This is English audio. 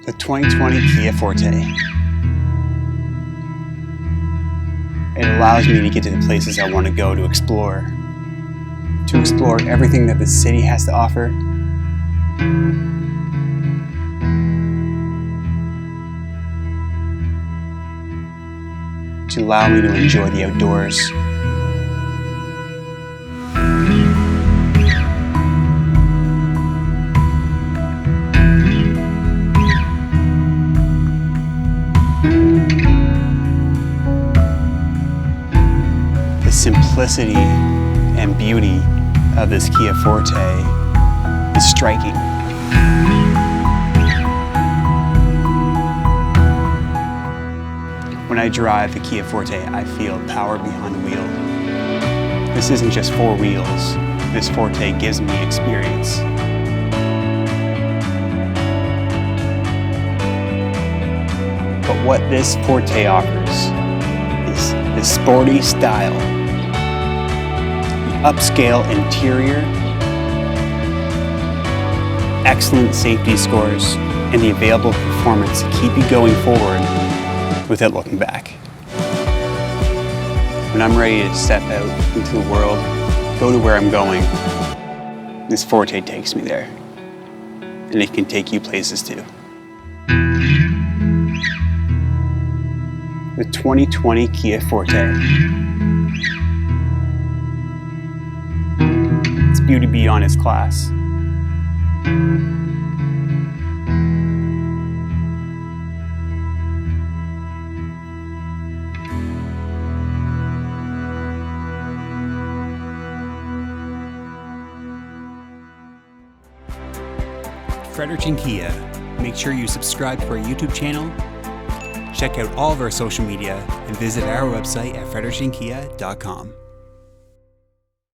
The 2020 Kia Forte. It allows me to get to the places I want to go to explore everything that the city has to offer. To allow me to enjoy the outdoors. The simplicity and beauty of this Kia Forte is striking. When I drive the Kia Forte, I feel power behind the wheel. This isn't just four wheels. This Forte gives me experience. But what this Forte offers is the sporty style, the upscale interior, excellent safety scores, and the available performance to keep you going forward without looking back. When I'm ready to step out into the world, go to where I'm going, this Forte takes me there. And it can take you places too. The 2020 Kia Forte. It's beauty beyond its class. Fredericton Kia. Make sure you subscribe to our YouTube channel, check out all of our social media, and visit our website at frederictonkia.com.